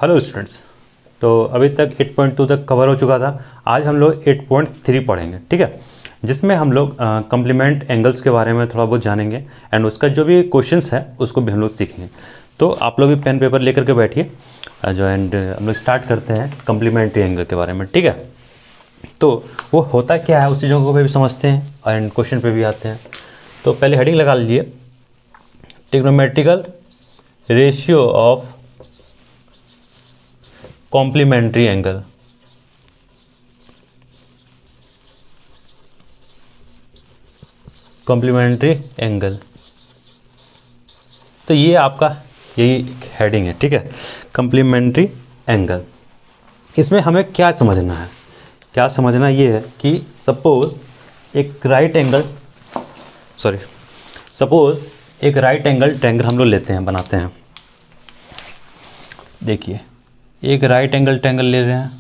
Hello students. तो अभी तक 8.2 तक कवर हो चुका था। आज हम लोग 8.3 पढ़ेंगे, ठीक है, जिसमें हम लोग कॉम्प्लीमेंट एंगल्स के बारे में थोड़ा बहुत जानेंगे एंड उसका जो भी क्वेश्चंस है उसको भी हम लोग सीखेंगे। तो आप लोग भी पेन पेपर लेकर के बैठिए जो एंड हम लोग स्टार्ट करते हैं कॉम्प्लीमेंट्री एंगल के बारे में, ठीक है। तो वो होता क्या है उसी जगह पे भी समझते हैं एंड क्वेश्चन पे भी आते हैं। तो पहले हेडिंग लगा लीजिए, trigonometrical ratio of complementary angle. Complementary angle, तो ये आपका यही हेडिंग है, ठीक है, कॉम्प्लीमेंट्री एंगल। इसमें हमें क्या समझना है, क्या समझना ये है कि सपोज एक राइट एंगल ट्रायंगल हम लोग लेते हैं, बनाते हैं। देखिए एक राइट एंगल ट्रायंगल ले रहे हैं,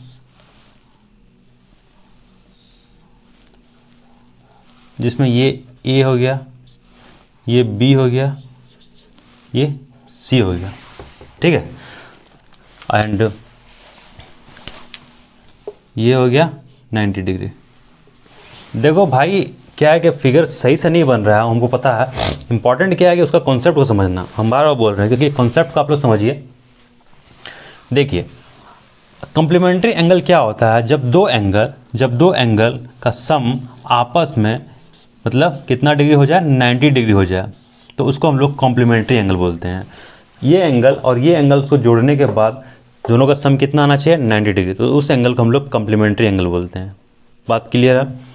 जिसमें ये ए हो गया, ये बी हो गया, ये सी हो गया, ठीक है, एंड ये हो गया 90 डिग्री। देखो भाई क्या है कि फिगर सही से नहीं बन रहा है, हमको पता है। इंपॉर्टेंट क्या है कि उसका कॉन्सेप्ट को समझना। हम बार बार बोल रहे हैं क्योंकि कॉन्सेप्ट को आप लोग समझिए। देखिए कॉम्प्लीमेंट्री एंगल क्या होता है, जब दो एंगल का सम आपस में मतलब कितना डिग्री हो जाए, 90 डिग्री हो जाए, तो उसको हम लोग कॉम्प्लीमेंट्री एंगल बोलते हैं। ये एंगल और ये एंगल को जोड़ने के बाद दोनों का सम कितना आना चाहिए, 90 डिग्री, तो उस एंगल को हम लोग कॉम्प्लीमेंट्री एंगल बोलते हैं। बात क्लियर है।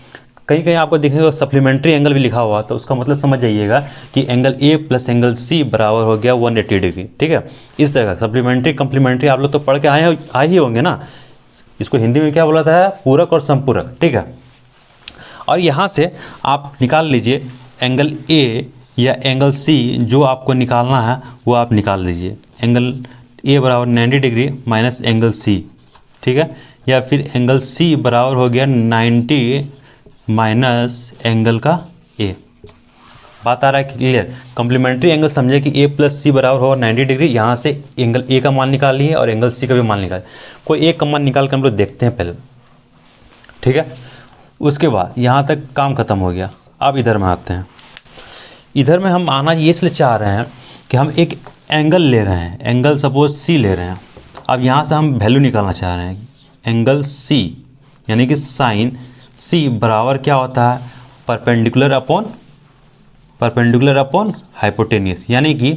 कहीं कहीं आपको दिखेगा सप्लीमेंट्री एंगल भी लिखा हुआ, तो उसका मतलब समझ जाइएगा कि angle A plus angle C बराबर हो गया 180 डिग्री, ठीक है। इस तरह का सप्लीमेंट्री कॉम्प्लीमेंट्री आप लोग तो पढ़ के आए ही होंगे ना। इसको हिंदी में क्या बोला था, पूरक और संपूरक, ठीक है। और यहाँ से आप निकाल लीजिए एंगल ए या एंगल सी, जो आपको निकालना है वो आप निकाल लीजिए। एंगल ए बराबर 90 डिग्री माइनस एंगल सी, ठीक है, या फिर एंगल सी बराबर हो गया 90 माइनस एंगल का ए। बात आ रहा है क्लियर। कॉम्प्लीमेंट्री एंगल समझे कि ए प्लस सी बराबर होगा 90 डिग्री। यहाँ से एंगल ए का मान निकाल लिए और एंगल सी का भी मान निकाल। कोई एक का मान निकाल कर हम लोग देखते हैं पहले, ठीक है। उसके बाद यहाँ तक काम खत्म हो गया। अब इधर में आते हैं। इधर में हम आना ये इसलिए चाह रहे हैं कि हम एक एंगल ले रहे हैं, एंगल सपोज सी ले रहे हैं। अब यहाँ से हम वैल्यू निकालना चाह रहे हैं। एंगल सी यानी कि साइन सी बराबर क्या होता है, परपेंडिकुलर अपॉन हाइपोटेनियस। यानी कि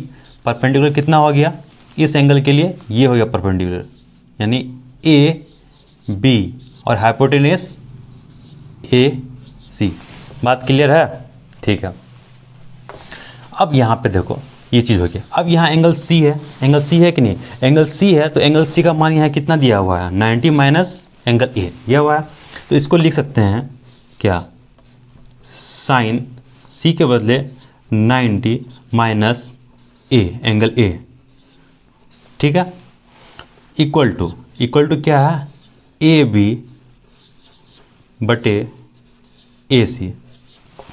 परपेंडिकुलर कितना हो गया इस एंगल के लिए, ये हो गया परपेंडिकुलर, यानी ए बी और हाइपोटेनियस ए सी। बात क्लियर है, ठीक है। अब यहाँ पे देखो ये चीज़ हो गया। अब यहाँ एंगल सी है, एंगल सी है कि नहीं, एंगल सी है, तो एंगल सी का मान यहाँ कितना दिया हुआ है, 90 माइनस एंगल ए दिया हुआ है। तो इसको लिख सकते हैं क्या, साइन सी के बदले 90 माइनस ए एंगल ए, ठीक है, इक्वल टू क्या है, ए बी बटे ए सी।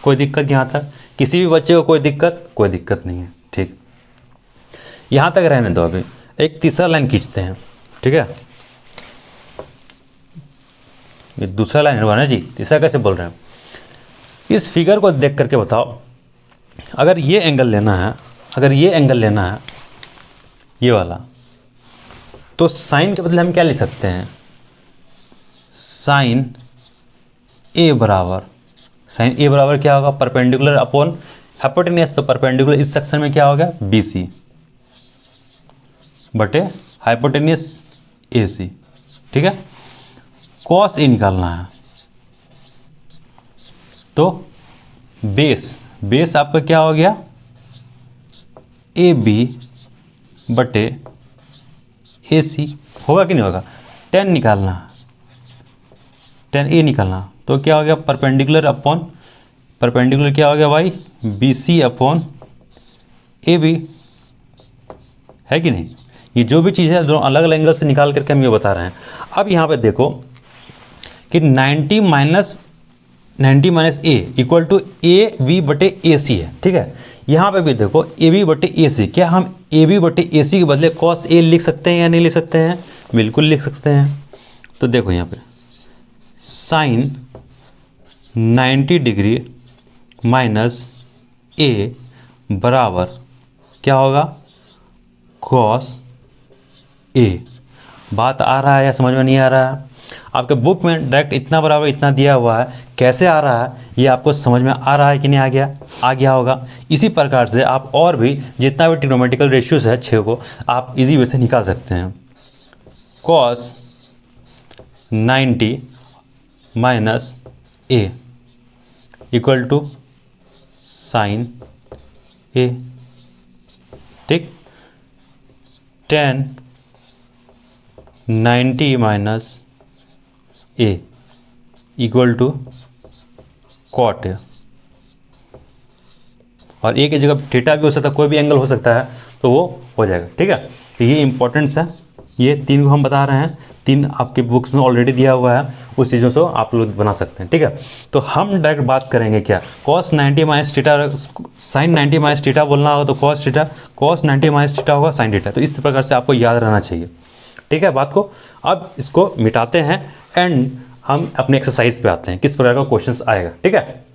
कोई दिक्कत यहाँ तक, किसी भी बच्चे को कोई दिक्कत नहीं है, ठीक। यहाँ तक रहने दो। अभी एक तीसरा लाइन खींचते हैं, ठीक है। ये दूसरा लाइन हुआ ना जी, तीसरा कैसे बोल रहे हैं। इस फिगर को देख करके बताओ, अगर ये एंगल लेना है, ये वाला, तो साइन के बदले हम क्या लिख सकते हैं, साइन ए बराबर क्या होगा, परपेंडिकुलर अपॉन हाइपोटेनियस। तो परपेंडिकुलर इस सेक्शन में क्या हो गया, बी सी बटे हाइपोटेनियस ए सी, ठीक है। कॉस ए निकालना है, तो बेस आपका क्या हो गया, ए बी बटे ए सी, होगा कि नहीं होगा। टेन निकालना है, टेन ए निकालना, तो क्या हो गया, परपेंडिकुलर क्या हो गया भाई, B C upon A B, है कि नहीं। ये जो भी चीज़ है दोनों अलग अलग एंगल से निकाल करके हम ये बता रहे हैं। अब यहाँ पे देखो कि 90 minus A equal to A B बटे ए सी है, ठीक है। यहाँ पे भी देखो ए बी बटे ए सी, क्या हम ए बी बटे ए सी के बदले कॉस ए लिख सकते हैं या नहीं लिख सकते हैं? बिल्कुल लिख सकते हैं। तो देखो यहाँ पे साइन 90 डिग्री माइनस ए बराबर क्या होगा? Cos A. बात आ रहा है या समझ में नहीं आ रहा है? आपके बुक में डायरेक्ट इतना बराबर इतना दिया हुआ है, कैसे आ रहा है ये आपको समझ में आ रहा है कि नहीं आ गया? आ गया होगा। इसी प्रकार से आप और भी जितना भी ट्रिग्नोमेट्रिकल रेशियोज है 6 को आप इजी वे से निकाल सकते हैं। Cos 90 minus A equal to sine A, ठीक। 10 90 minus A equal to cot A, और ए की जगह थीटा भी हो सकता है, कोई भी एंगल हो सकता है, तो वो हो जाएगा, ठीक है। तो ये इंपॉर्टेंस है, ये 3 को हम बता रहे हैं, 3 आपके बुक्स में ऑलरेडी दिया हुआ है, उस चीज़ों से आप लोग बना सकते हैं, ठीक है। तो हम डायरेक्ट बात करेंगे क्या? Cos 90 minus theta, sine 90 minus theta बोलना होगा तो cos theta, cos 90 minus theta होगा साइन थीटा। तो इस प्रकार से आपको याद रहना चाहिए, ठीक है बात को। अब इसको मिटाते हैं एंड हम अपने एक्सरसाइज पे आते हैं, किस प्रकार का क्वेश्चंस आएगा, ठीक है।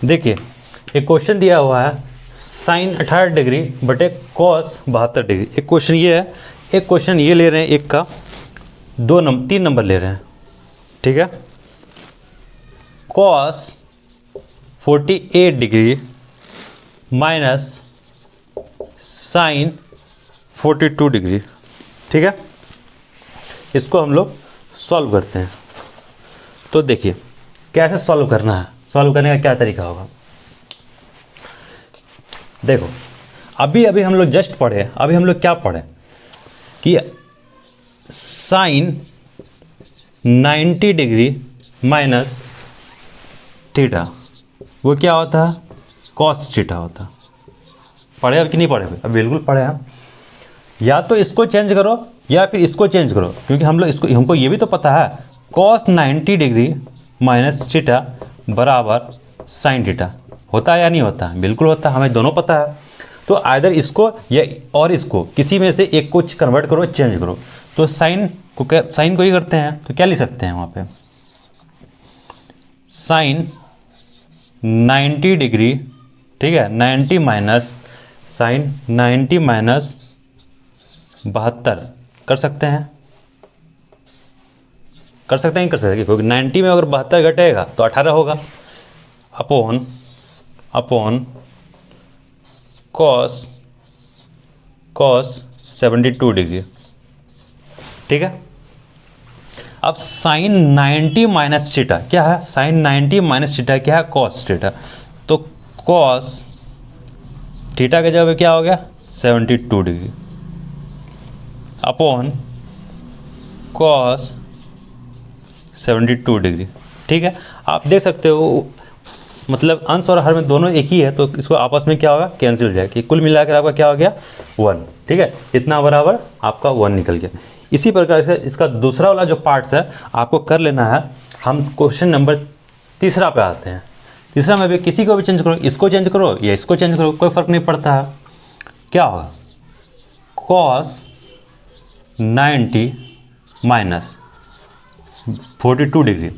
देखिए एक क्वेश्चन दिया हुआ है साइन 18 डिग्री बटे कॉस 72 डिग्री। एक क्वेश्चन ये है, एक क्वेश्चन ये ले रहे हैं, एक का 3 नंबर ले रहे हैं, ठीक है। Cos 48 degree minus sine 42 degree, ठीक है। इसको हम लोग सॉल्व करते हैं। तो देखिए कैसे सॉल्व करना है, सॉल्व करने का क्या तरीका होगा। देखो अभी हम लोग जस्ट पढ़े, अभी हम लोग क्या पढ़े कि साइन 90 डिग्री माइनस थीटा वो क्या होता है? कॉस थीटा होता है। पढ़े अब कि नहीं पढ़े? अब बिल्कुल पढ़े हम। या तो इसको चेंज करो या फिर इसको चेंज करो, क्योंकि हम लोग इसको, हमको ये भी तो पता है कॉस 90 डिग्री माइनस थीटा बराबर साइन थीटा होता है या नहीं होता है? बिल्कुल होता है, हमें दोनों पता है। तो आइदर इसको या और इसको किसी में से एक को कन्वर्ट करो, चेंज करो। तो साइन को ही करते हैं, तो क्या लिख सकते हैं वहाँ पे? साइन 90 डिग्री, ठीक है, 90 माइनस साइन 90 माइनस 72 कर सकते हैं, कर सकते हैं, कर सकते हैं, क्योंकि 90 में अगर 72 घटेगा तो 18 होगा, अपॉन कॉस 72 डिग्री, ठीक है। अब साइन 90 माइनस थीटा क्या है? साइन 90 माइनस थीटा क्या है? Cos theta. तो कॉस थीटा के जगह क्या हो गया? 72 डिग्री अपॉन कॉस 72 डिग्री, ठीक है। आप देख सकते हो मतलब अंश और हर में दोनों एक ही है, तो इसको आपस में क्या होगा? कैंसिल हो जाएगा, कि कुल मिलाकर आपका क्या हो गया? 1, ठीक है। इतना बराबर आपका 1 निकल गया। इसी प्रकार से इसका दूसरा वाला जो पार्ट्स है आपको कर लेना है। हम क्वेश्चन नंबर 3 पे आते हैं। 3 में भी किसी को भी चेंज करो, इसको चेंज करो या इसको चेंज करो, कोई फर्क नहीं पड़ता है। क्या होगा? Cos 90 minus 42 degree.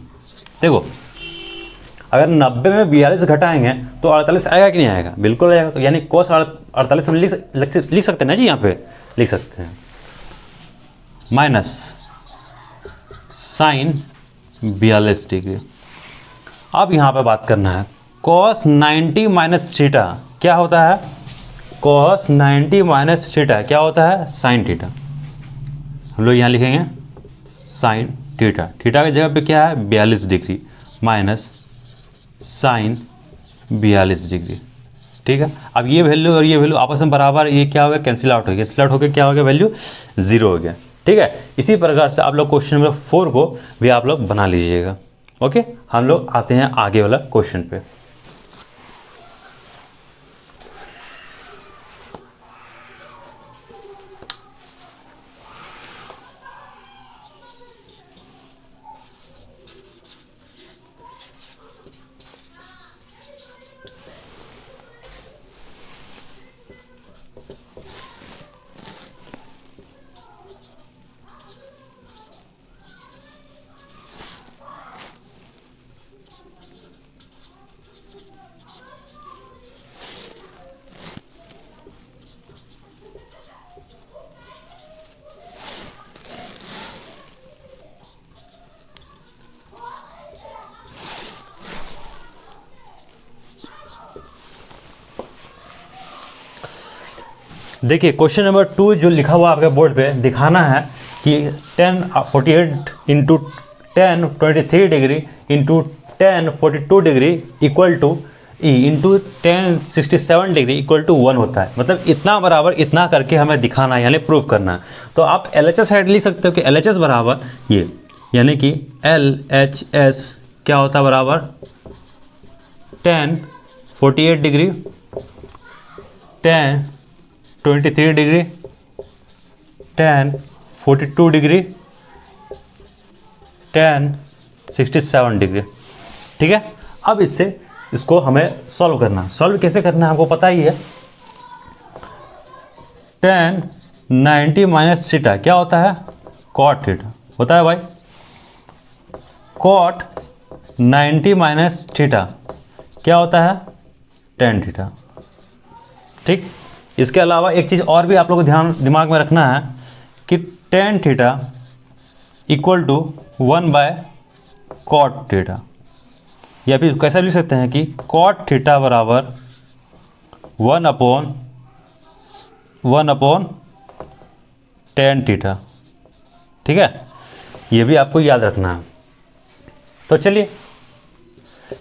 देखो अगर 90 में 42 घटाएंगे तो 48 आएगा कि नहीं आएगा? बिल्कुल आएगा। तो यानी कॉस 48 हम लिख सकते हैं ना जी, यहाँ पे लिख सकते हैं माइनस साइन 42 डिग्री। अब यहाँ पे बात करना है कॉस 90 माइनस थीटा क्या होता है? कॉस 90 माइनस थीटा क्या होता है? Sine theta. हम लोग यहाँ लिखेंगे साइन थीटा। थीटा की जगह पे क्या है? 42 डिग्री माइनस साइन 42 डिग्री, ठीक है। अब ये वैल्यू और ये वैल्यू आपस में बराबर, ये क्या हो गया? कैंसिल आउट हो गया। कैंसिल आउट होकर क्या हो गया? वैल्यू 0 हो गया, ठीक है। इसी प्रकार से आप लोग क्वेश्चन नंबर 4 को भी आप लोग बना लीजिएगा। ओके, हम लोग आते हैं आगे वाला क्वेश्चन पे। देखिए क्वेश्चन नंबर 2 जो लिखा हुआ आपके बोर्ड पे, दिखाना है कि 1048 into 1023 into 1042 equal to E into 1067 equal to 1 होता है। मतलब इतना बराबर इतना करके हमें दिखाना है, यानी प्रूव करना है। तो आप LHS साइड लिख सकते हो कि LHS बराबर ये, यानी कि LHS क्या होता है बराबर 1048 1023 1042 1067। ठीक है, अब इसको हमें सॉल्व करना। सॉल्व कैसे करना है हमको पता ही है। 1090 माइनस थीटा क्या होता है, कॉट थीटा होता है भाई। कॉट 90 माइनस थीटा क्या होता है, टेन थीटा। ठीक, इसके अलावा एक चीज़ और भी आप लोगों को दिमाग में रखना है कि tan theta equal to 1 by cot theta, या फिर कैसा लिख सकते हैं कि कॉट थीटा बराबर 1 अपॉन टेन थीटा। ठीक है, ये भी आपको याद रखना है। तो चलिए,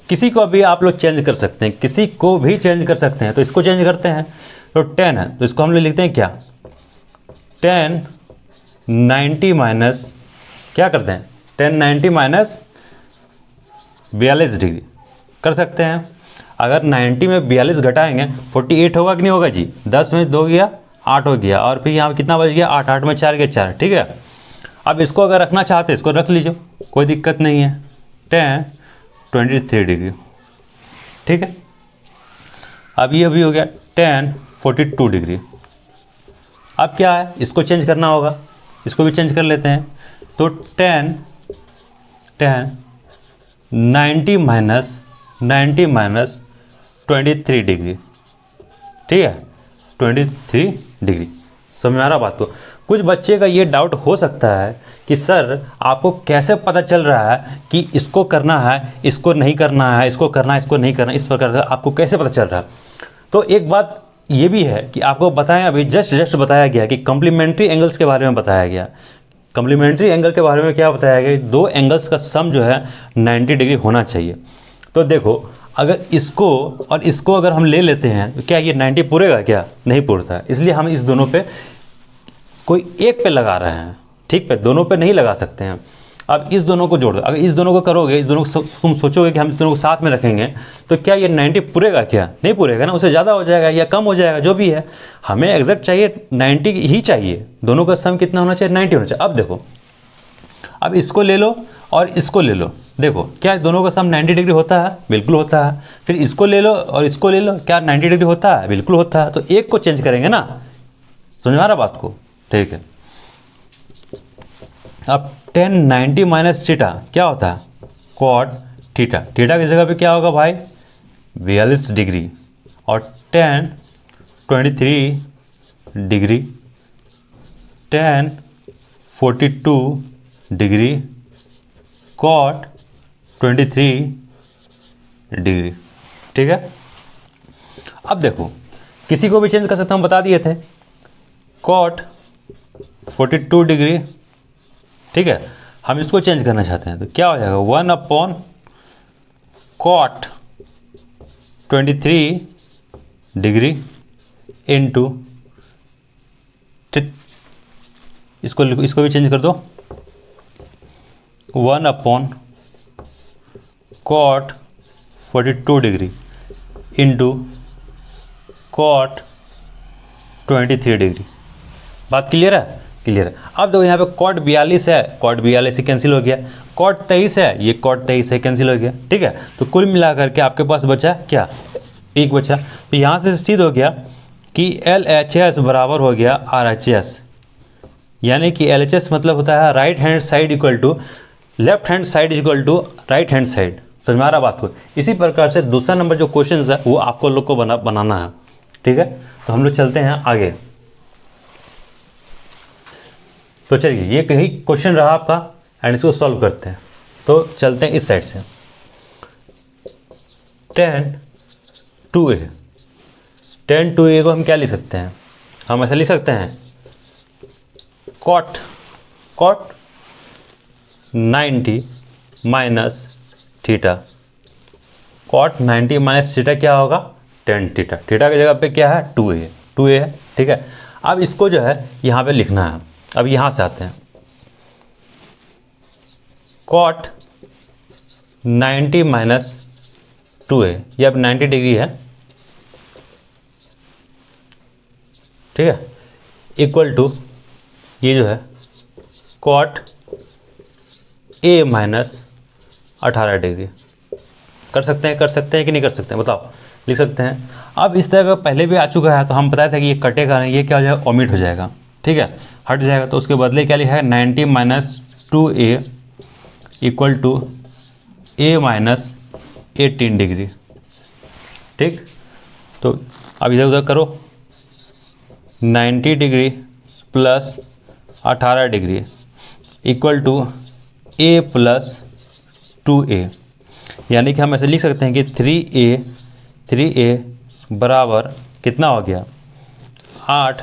किसी को भी आप लोग चेंज कर सकते हैं, किसी को भी चेंज कर सकते हैं। तो इसको चेंज करते हैं, तो 10 है तो इसको हम लोग लिखते हैं क्या, 1090 माइनस क्या करते हैं, 1090 माइनस 42 डिग्री कर सकते हैं। अगर 90 में 42 घटाएंगे 48 होगा कि नहीं होगा जी, 10 में 2 गया 8 हो गया, और फिर यहाँ कितना बच गया 8, 8 में 4 गया 4। ठीक है, अब इसको अगर रखना चाहते हैं इसको रख लीजिए, कोई दिक्कत नहीं है। 1023 डिग्री। ठीक है, अब ये भी हो गया 1042 डिग्री। अब क्या है, इसको चेंज करना होगा, इसको भी चेंज कर लेते हैं। तो 90 माइनस 23 डिग्री। ठीक है, 23 डिग्री। समझ में आ रहा बात को। कुछ बच्चे का ये डाउट हो सकता है कि सर आपको कैसे पता चल रहा है कि इसको करना है, इसको नहीं करना है, इसको करना है, इसको नहीं करना, इस प्रकार का आपको कैसे पता चल रहा है। तो एक बात ये भी है कि आपको बताया, अभी जस्ट बताया गया कि कॉम्प्लीमेंट्री एंगल्स के बारे में बताया गया। कॉम्प्लीमेंट्री एंगल के बारे में क्या बताया गया, दो एंगल्स का सम जो है 90 डिग्री होना चाहिए। तो देखो, अगर इसको और इसको अगर हम ले लेते हैं तो क्या ये 90 पूरेगा, क्या नहीं पूरता है। इसलिए हम इस दोनों पे कोई एक पे लगा रहे हैं, ठीक पे, दोनों पे नहीं लगा सकते हैं। अब इस दोनों को जोड़ दो, अगर इस दोनों को करोगे, इस दोनों को तुम सोचोगे कि हम इस दोनों को साथ में रखेंगे तो क्या ये 90 पूरेगा, क्या नहीं पूरेगा ना, उससे ज़्यादा हो जाएगा या कम हो जाएगा, जो भी है। हमें एग्जैक्ट चाहिए 90 ही चाहिए, दोनों का सम कितना होना चाहिए, 90 होना चाहिए। अब देखो, अब इसको ले लो और इसको ले लो, देखो क्या दोनों का सम 90 डिग्री होता है, बिल्कुल होता है। फिर इसको ले लो और इसको ले लो, क्या 90 डिग्री होता है, बिल्कुल होता है। तो एक को चेंज करेंगे ना, समझ में आ रहा बात को, ठीक है। अब 1090 माइनस थीटा क्या होता है, कॉट थीटा। थीटा की जगह पे क्या होगा भाई, 42 डिग्री, और 1023 डिग्री, 1042 डिग्री, कॉट 23 डिग्री। ठीक है, अब देखो किसी को भी चेंज कर सकता हूँ, बता दिए थे, कॉट 42 डिग्री। ठीक है, हम इसको चेंज करना चाहते हैं तो क्या हो जाएगा, 1 अपॉन कॉट 23 डिग्री इंटू, इसको भी चेंज कर दो, 1 upon cot 42 degree into cot 23 degree. बात क्लियर है? क्लियर है। अब देखो यहाँ पे कॉट 42 है, कॉट 42 से कैंसिल हो गया, कॉट 23 है, ये कॉट 23 से कैंसिल हो गया। ठीक है, तो कुल मिला करके आपके पास बचा क्या? एक बचा। तो यहाँ से सिद्ध हो गया कि LHS बराबर हो गया RHS, यानी कि LHS मतलब होता है right hand side equal to left hand side equal to right hand side. समझ में आ रहा बात को? इसी प्रकार से दूसरा नंबर जो क्वेश्चन है वो आपको लोग को बनाना है। ठीक है, तो हम लोग चलते हैं आगे। तो चलिए, ये कहीं क्वेश्चन रहा आपका एंड इसको सॉल्व करते हैं। तो चलते हैं इस साइड से। tan 2a को हम क्या लिख सकते हैं? हम ऐसा लिख सकते हैं cot 90 minus theta. cot 90 minus theta क्या होगा? tan theta. थीटा की जगह पे क्या है? 2a है। ठीक है, अब इसको जो है यहाँ पे लिखना है। अब यहाँ से आते हैं, cot 90 माइनस 2a, ये अब 90 डिग्री है। ठीक है, इक्वल टू ये जो है cot a माइनस 18 डिग्री। कर सकते हैं कि नहीं कर सकते हैं? बताओ, लिख सकते हैं। अब इस तरह का पहले भी आ चुका है, तो हम बताया था कि ये कटेगा नहीं, ये क्या हो जाएगा? ओमिट हो जाएगा। ठीक है, हट जाएगा। तो उसके बदले क्या लिखा है? 90 minus 2a equal to a minus 18 degree. ठीक, तो अब इधर उधर करो, 90 degree plus 18 degree equal to a plus 2a, यानी कि हम ऐसे लिख सकते हैं कि 3a बराबर कितना हो गया? 8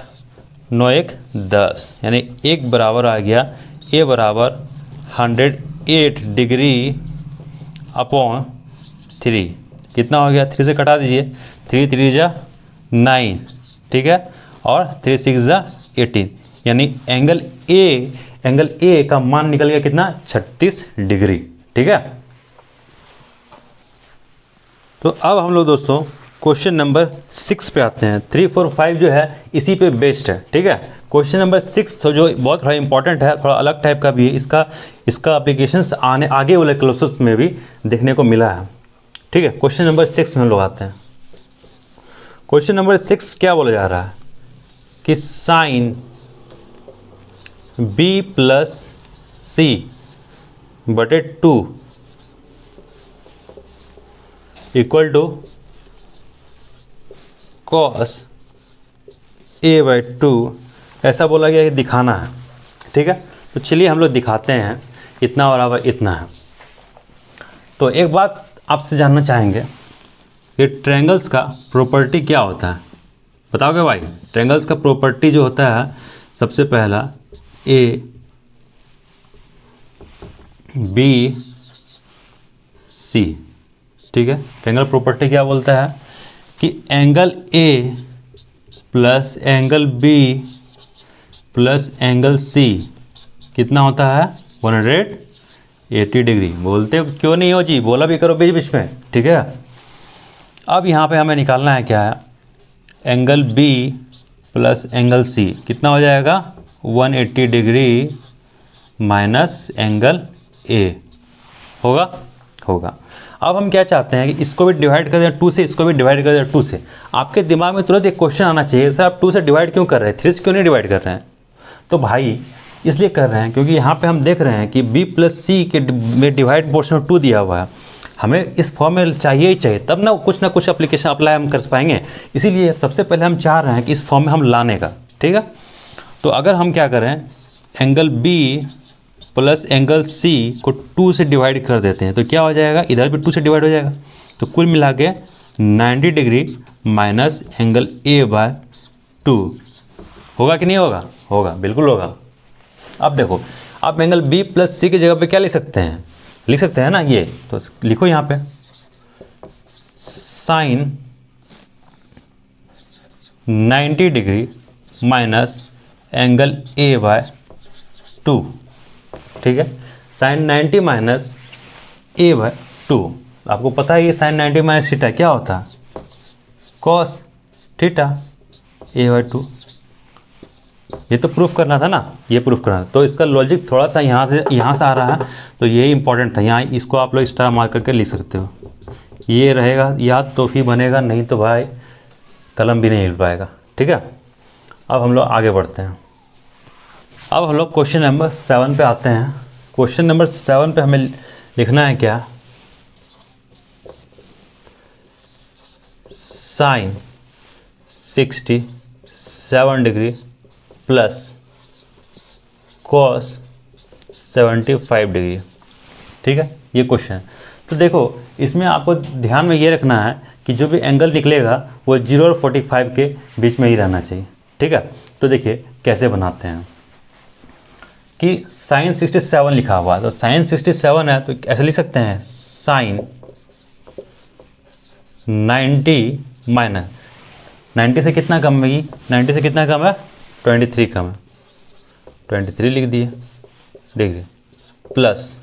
9 1 10, यानी 1 बराबर आ गया a बराबर 108 डिग्री अपॉन 3। कितना हो गया? 3 से कटा दीजिए, 3 3 जा 9, ठीक है, और 3 6 जा 18, यानी एंगल ए का मान निकल गया कितना? 36 डिग्री। ठीक है, तो अब हम लोग दोस्तों क्वेश्चन नंबर 6 पे आते हैं। 3 4 5 जो है इसी पे बेस्ड है। ठीक है, क्वेश्चन नंबर 6 तो जो बहुत थोड़ा इंपॉर्टेंट है, थोड़ा अलग टाइप का भी है, इसका एप्लीकेशंस आगे वाले क्लासेस में भी देखने को मिला है। ठीक है, क्वेश्चन नंबर 6 में हम लोग आते हैं। क्वेश्चन नंबर 6 क्या बोला जा रहा है कि साइन b प्लस सी बटे 2 equal to cos a by 2, ऐसा बोला गया कि दिखाना है। ठीक है, तो चलिए हम लोग दिखाते हैं। इतना बराबर इतना है। तो एक बात आपसे जानना चाहेंगे कि ट्रायंगल्स का प्रॉपर्टी क्या होता है? बताओगे भाई? ट्रायंगल्स का प्रॉपर्टी जो होता है, सबसे पहला a b c। ठीक है, ट्रायंगल प्रॉपर्टी क्या बोलता है कि angle A plus angle B plus angle C कितना होता है? 180 डिग्री। बोलते हो क्यों नहीं हो जी? बोला भी करो बीच बीच में। ठीक है, अब यहाँ पे हमें निकालना है क्या है? Angle B plus angle C कितना हो जाएगा? 180 डिग्री माइनस एंगल A। होगा। अब हम क्या चाहते हैं कि इसको भी डिवाइड कर दें 2 से, इसको भी डिवाइड कर दें 2 से। आपके दिमाग में तुरंत एक क्वेश्चन आना चाहिए, सर आप 2 से डिवाइड क्यों कर रहे हैं, 3 से क्यों नहीं डिवाइड कर रहे हैं? तो भाई इसलिए कर रहे हैं क्योंकि यहाँ पे हम देख रहे हैं कि b प्लस सी के में डिवाइड पोर्शन में 2 दिया हुआ है। हमें इस फॉर्म में चाहिए ही चाहिए, तब ना कुछ एप्लीकेशन अप्लाई हम कर पाएंगे। इसीलिए सबसे पहले हम चाह रहे हैं कि इस फॉर्म में हम लाने का। ठीक है, तो अगर हम क्या करें, angle b plus angle C को 2 से डिवाइड कर देते हैं तो क्या हो जाएगा? इधर भी 2 से डिवाइड हो जाएगा। तो कुल मिला के 90 degree minus angle A by 2 होगा कि नहीं होगा? होगा, बिल्कुल होगा। अब देखो, आप एंगल B प्लस C की जगह पे क्या लिख सकते हैं? लिख सकते हैं ना ये, तो लिखो यहाँ पे sine 90 degree minus angle A by 2। ठीक है, साइन 90 माइनस A बाय 2 आपको पता है ये साइन 90 माइनस थीटा क्या होता है, कॉस थीटा a/2। ये तो प्रूफ करना था ना, ये प्रूफ करना था। तो इसका लॉजिक थोड़ा सा यहाँ से आ रहा है, तो यही इंपॉर्टेंट था। यहाँ इसको आप लोग स्टार मार्क करके लिख सकते हो, ये रहेगा याद तो ही बनेगा, नहीं तो भाई कलम भी नहीं हिल पाएगा। ठीक है, अब हम लोग आगे बढ़ते हैं। अब हम लोग क्वेश्चन नंबर 7 पे आते हैं। क्वेश्चन नंबर 7 पे हमें लिखना है क्या, sine 67 degree plus cos 75 degree. ठीक है, ये क्वेश्चन है। तो देखो इसमें आपको ध्यान में ये रखना है कि जो भी एंगल निकलेगा वो 0 और 45 के बीच में ही रहना चाहिए। ठीक है, तो देखिए कैसे बनाते हैं कि साइन 67 लिखा हुआ है, तो साइन 67 है तो ऐसे लिख सकते हैं, साइन 90 माइनस 90 से कितना कम है, 90 से कितना कम है, 23 कम है, 23 लिख दिए डिग्री प्लस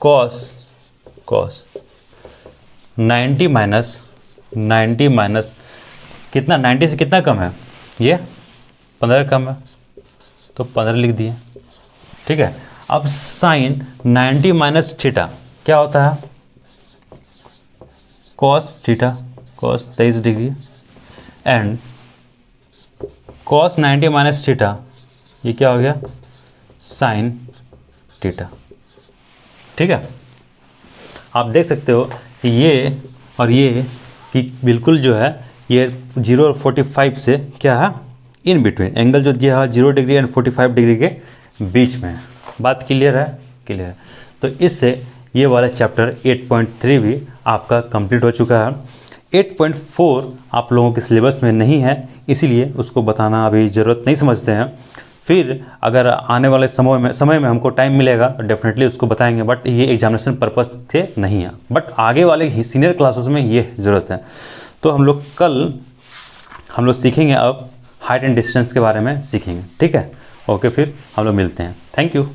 कॉस 90 माइनस कितना, 90 से कितना कम है, ये 15 कम है, तो 15 लिख दिए। ठीक है, अब साइन 90 माइनस थीटा क्या होता है, cos theta, cos 23 degree and cos 90 minus theta ये क्या हो गया, साइन थीटा। ठीक है, आप देख सकते हो कि ये और ये कि बिल्कुल जो है ये 0 और 45 से क्या है, इन बिटवीन एंगल जो दिया है 0 डिग्री एंड 45 डिग्री के बीच में। बात क्लियर है, क्लियर है। तो इससे ये वाला चैप्टर 8.3 भी आपका कंप्लीट हो चुका है। 8.4 आप लोगों के सिलेबस में नहीं है, इसीलिए उसको बताना अभी ज़रूरत नहीं समझते हैं। फिर अगर आने वाले समय में हमको टाइम मिलेगा तो डेफिनेटली उसको बताएंगे, बट ये एग्जामिनेशन पर्पस से नहीं है, बट आगे वाले सीनियर क्लासेस में ये ज़रूरत है। तो हम लोग कल सीखेंगे, अब हाइट एंड डिस्टेंस के बारे में सीखेंगे। ठीक है, ओके, फिर हम लोग मिलते हैं। Thank you.